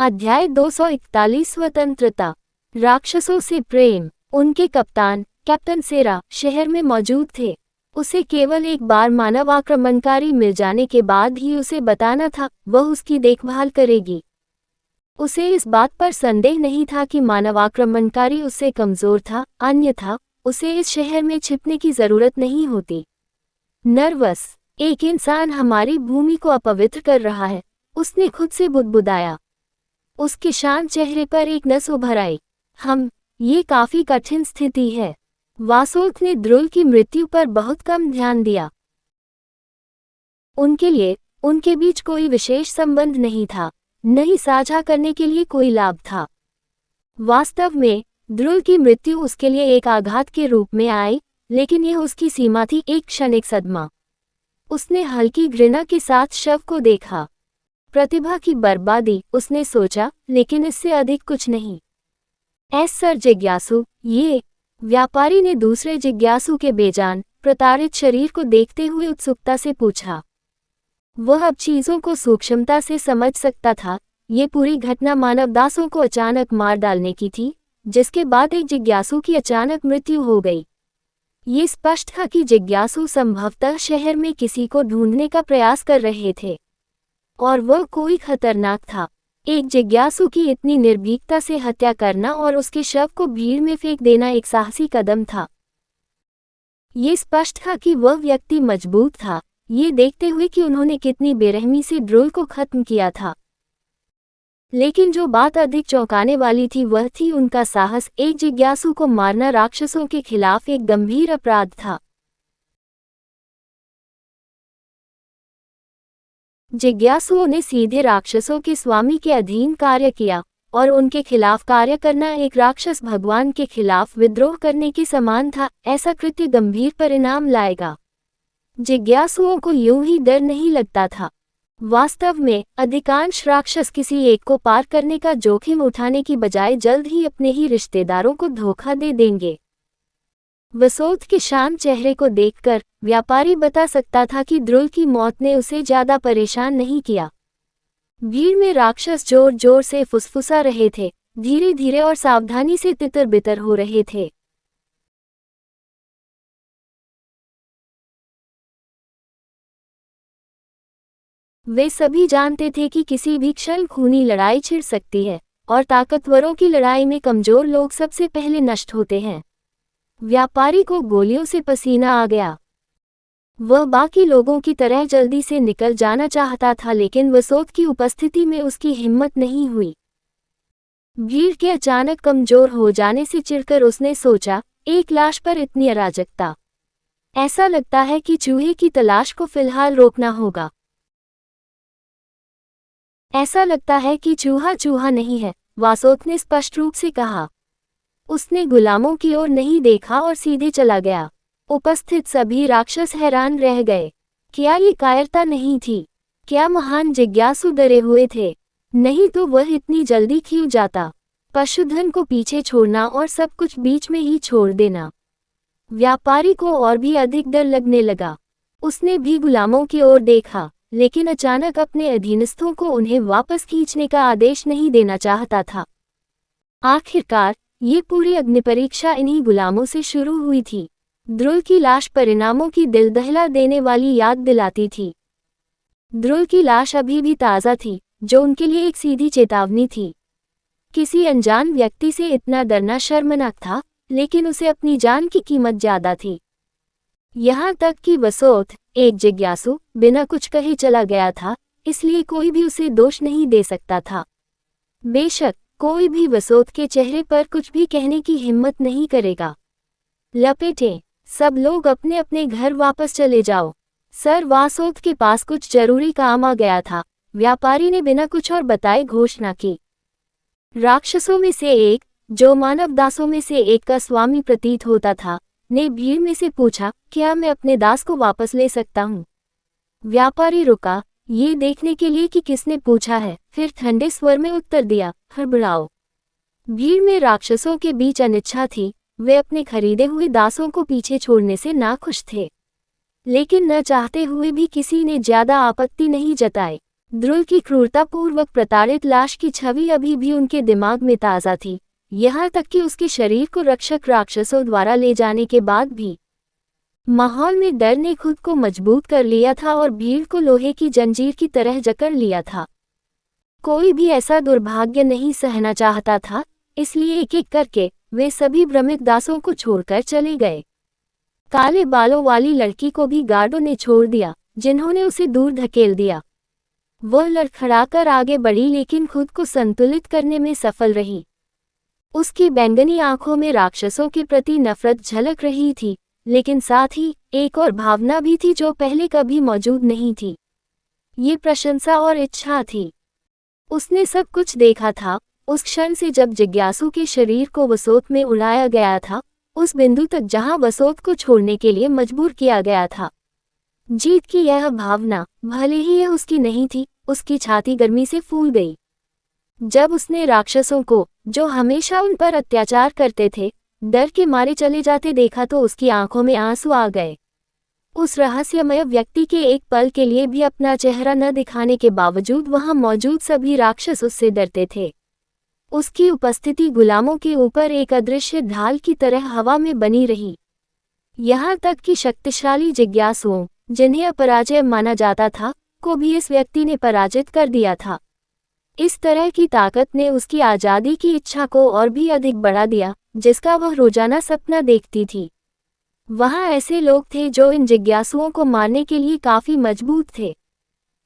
अध्याय 241 स्वतंत्रता। राक्षसों से प्रेम। उनके कप्तान कैप्टन सेरा शहर में मौजूद थे। उसे केवल एक बार मानव आक्रमणकारी मिल जाने के बाद ही उसे बताना था वह उसकी देखभाल करेगी। उसे इस बात पर संदेह नहीं था कि मानव आक्रमणकारी उससे कमजोर था, अन्यथा उसे इस शहर में छिपने की जरूरत नहीं होती। नर्वस, एक इंसान हमारी भूमि को अपवित्र कर रहा है, उसने खुद से बुदबुदाया। उसके शांत चेहरे पर एक नस उभर आई। ये काफी कठिन स्थिति है। वासोल्थ ने द्रुल की मृत्यु पर बहुत कम ध्यान दिया। उनके लिए उनके बीच कोई विशेष संबंध नहीं था, न ही साझा करने के लिए कोई लाभ था। वास्तव में द्रुल की मृत्यु उसके लिए एक आघात के रूप में आई, लेकिन यह उसकी सीमा थी, एक क्षणिक सदमा। उसने हल्की घृणा के साथ शव को देखा। प्रतिभा की बर्बादी, उसने सोचा, लेकिन इससे अधिक कुछ नहीं। सर जिज्ञासु, ये व्यापारी ने दूसरे जिज्ञासु के बेजान प्रताड़ित शरीर को देखते हुए उत्सुकता से पूछा। वह अब चीजों को सूक्ष्मता से समझ सकता था। ये पूरी घटना मानव दासों को अचानक मार डालने की थी, जिसके बाद एक जिज्ञासु की अचानक मृत्यु हो गई। ये स्पष्ट था कि जिज्ञासु संभवतः शहर में किसी को ढूंढने का प्रयास कर रहे थे, और वह कोई खतरनाक था। एक जिज्ञासु की इतनी निर्भीकता से हत्या करना और उसके शव को भीड़ में फेंक देना एक साहसी कदम था। ये स्पष्ट था कि वह व्यक्ति मजबूत था, ये देखते हुए कि उन्होंने कितनी बेरहमी से ड्रोल को खत्म किया था। लेकिन जो बात अधिक चौंकाने वाली थी वह थी उनका साहस। एक जिज्ञासु को मारना राक्षसों के खिलाफ एक गंभीर अपराध था। जिज्ञासुओं ने सीधे राक्षसों के स्वामी के अधीन कार्य किया, और उनके खिलाफ कार्य करना एक राक्षस भगवान के खिलाफ विद्रोह करने के समान था। ऐसा कृत्य गंभीर परिणाम लाएगा। जिज्ञासुओं को यूं ही डर नहीं लगता था। वास्तव में अधिकांश राक्षस किसी एक को पार करने का जोखिम उठाने की बजाय जल्द ही अपने ही रिश्तेदारों को धोखा दे देंगे। वसोल्थ के शांत चेहरे को देखकर व्यापारी बता सकता था कि द्रुल की मौत ने उसे ज्यादा परेशान नहीं किया। भीड़ में राक्षस जोर जोर से फुसफुसा रहे थे, धीरे धीरे और सावधानी से तितर बितर हो रहे थे। वे सभी जानते थे कि किसी भी क्षण खूनी लड़ाई छिड़ सकती है, और ताकतवरों की लड़ाई में कमजोर लोग सबसे पहले नष्ट होते हैं। व्यापारी को गोलियों से पसीना आ गया। वह बाकी लोगों की तरह जल्दी से निकल जाना चाहता था, लेकिन वसोल्थ की उपस्थिति में उसकी हिम्मत नहीं हुई। भीड़ के अचानक कमजोर हो जाने से चिढ़कर उसने सोचा, एक लाश पर इतनी अराजकता। ऐसा लगता है कि चूहे की तलाश को फिलहाल रोकना होगा। ऐसा लगता है कि चूहा चूहा नहीं है, वासोल्थ ने स्पष्ट रूप से कहा। उसने गुलामों की ओर नहीं देखा और सीधे चला गया। उपस्थित सभी राक्षस हैरान रह गए। क्या ये कायरता नहीं थी? क्या महान जिज्ञासु डरे हुए थे? नहीं तो वह इतनी जल्दी क्यों जाता? पशुधन को पीछे छोड़ना और सब कुछ बीच में ही छोड़ देना। व्यापारी को और भी अधिक डर लगने लगा। उसने भी गुलामों की ओर देखा, लेकिन अचानक अपने अधीनस्थों को उन्हें वापस खींचने का आदेश नहीं देना चाहता था। आखिरकार ये पूरी अग्निपरीक्षा इन्हीं गुलामों से शुरू हुई थी। द्रुल की लाश परिणामों की दिल दहला देने वाली याद दिलाती थी। द्रुल की लाश अभी भी ताज़ा थी, जो उनके लिए एक सीधी चेतावनी थी। किसी अनजान व्यक्ति से इतना डरना शर्मनाक था, लेकिन उसे अपनी जान की कीमत ज्यादा थी। यहाँ तक कि वसोल्थ, एक जिज्ञासु, बिना कुछ कहे चला गया था, इसलिए कोई भी उसे दोष नहीं दे सकता था। बेशक कोई भी वसोल्थ के चेहरे पर कुछ भी कहने की हिम्मत नहीं करेगा। लपेटें, सब लोग अपने अपने घर वापस चले जाओ। सर वासोल्थ के पास कुछ जरूरी काम आ गया था। व्यापारी ने बिना कुछ और बताए घोषणा की। राक्षसों में से एक, जो मानव दासों में से एक का स्वामी प्रतीत होता था, ने भीड़ में से पूछा, क्या मैं अपने दास को वापस ले सकता हूँ? व्यापारी रुका, ये देखने के लिए कि किसने पूछा है, फिर ठंडे स्वर में उत्तर दिया, हड़बड़ाओ। भीड़ में राक्षसों के बीच अनिच्छा थी। वे अपने खरीदे हुए दासों को पीछे छोड़ने से नाखुश थे, लेकिन न चाहते हुए भी किसी ने ज्यादा आपत्ति नहीं जताई। ध्रुव की क्रूरतापूर्वक प्रताड़ित लाश की छवि अभी भी उनके दिमाग में ताज़ा थी, यहाँ तक कि उसके शरीर को रक्षक राक्षसों द्वारा ले जाने के बाद भी। माहौल में डर ने खुद को मजबूत कर लिया था और भीड़ को लोहे की जंजीर की तरह जकड़ लिया था। कोई भी ऐसा दुर्भाग्य नहीं सहना चाहता था, इसलिए एक एक करके वे सभी भ्रमित दासों को छोड़कर चले गए। काले बालों वाली लड़की को भी गार्डों ने छोड़ दिया, जिन्होंने उसे दूर धकेल दिया। वह लड़खड़ाकर आगे बढ़ी लेकिन खुद को संतुलित करने में सफल रही। उसकी बैंगनी आंखों में राक्षसों के प्रति नफरत झलक रही थी, लेकिन साथ ही एक और भावना भी थी जो पहले कभी मौजूद नहीं थी। ये प्रशंसा और इच्छा थी। उसने सब कुछ देखा था, उस क्षण से जब जिज्ञासु के शरीर को वसोत में उड़ाया गया था, उस बिंदु तक जहां वसोत को छोड़ने के लिए मजबूर किया गया था। जीत की यह भावना, भले ही यह उसकी नहीं थी, उसकी छाती गर्मी से फूल गई। जब उसने राक्षसों को, जो हमेशा उन पर अत्याचार करते थे, डर के मारे चले जाते देखा तो उसकी आंखों में आंसू आ गए। उस रहस्यमय व्यक्ति के एक पल के लिए भी अपना चेहरा न दिखाने के बावजूद वहां मौजूद सभी राक्षस उससे डरते थे। उसकी उपस्थिति गुलामों के ऊपर एक अदृश्य ढाल की तरह हवा में बनी रही। यहाँ तक कि शक्तिशाली जिज्ञासुओं, जिन्हें अपराजय माना जाता था, को भी इस व्यक्ति ने पराजित कर दिया था। इस तरह की ताकत ने उसकी आज़ादी की इच्छा को और भी अधिक बढ़ा दिया, जिसका वह रोजाना सपना देखती थी। वहाँ ऐसे लोग थे जो इन जिज्ञासुओं को मारने के लिए काफी मजबूत थे।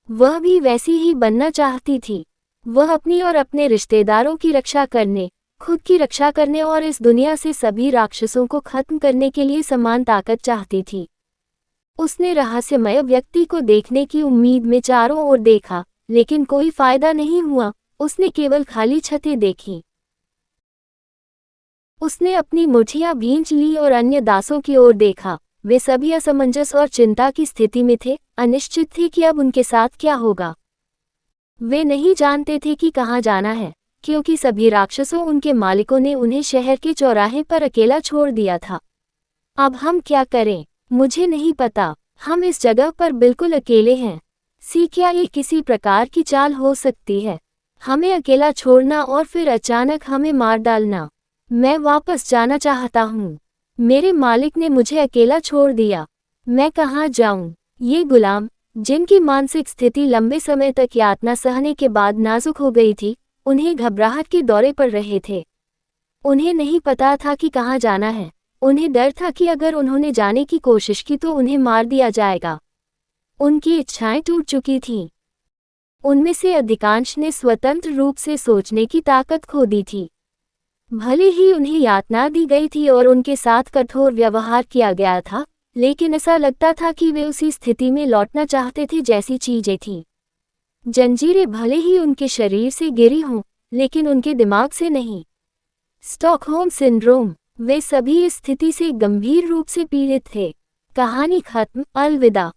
वह भी वैसी ही बनना चाहती थी। वह अपनी और अपने रिश्तेदारों की रक्षा करने, खुद की रक्षा करने और इस दुनिया से सभी राक्षसों को खत्म करने के लिए समान ताकत चाहती थी। उसने रहस्यमय व्यक्ति को देखने की उम्मीद में चारों ओर देखा, लेकिन कोई फायदा नहीं हुआ। उसने केवल खाली छतें देखीं। उसने अपनी मुठियां भींच ली और अन्य दासों की ओर देखा। वे सभी असमंजस और चिंता की स्थिति में थे, अनिश्चित थे कि अब उनके साथ क्या होगा। वे नहीं जानते थे कि कहाँ जाना है, क्योंकि सभी राक्षसों उनके मालिकों ने उन्हें शहर के चौराहे पर अकेला छोड़ दिया था। अब हम क्या करें? मुझे नहीं पता। हम इस जगह पर बिल्कुल अकेले हैं। क्या ये किसी प्रकार की चाल हो सकती है? हमें अकेला छोड़ना और फिर अचानक हमें मार डालना। मैं वापस जाना चाहता हूँ। मेरे मालिक ने मुझे अकेला छोड़ दिया। मैं कहाँ जाऊँ? ये गुलाम, जिनकी मानसिक स्थिति लंबे समय तक यातना सहने के बाद नाजुक हो गई थी, उन्हें घबराहट के दौरे पर रहे थे। उन्हें नहीं पता था कि कहाँ जाना है। उन्हें डर था कि अगर उन्होंने जाने की कोशिश की तो उन्हें मार दिया जाएगा। उनकी इच्छाएं टूट चुकी थीं। उनमें से अधिकांश ने स्वतंत्र रूप से सोचने की ताकत खो दी थी। भले ही उन्हें यातना दी गई थी और उनके साथ कठोर व्यवहार किया गया था, लेकिन ऐसा लगता था कि वे उसी स्थिति में लौटना चाहते थे जैसी चीजें थीं। जंजीरें भले ही उनके शरीर से गिरी हों, लेकिन उनके दिमाग से नहीं। Stockholm syndrome. वे सभी इस स्थिति से गंभीर रूप से पीड़ित थे। कहानी खत्म। अलविदा।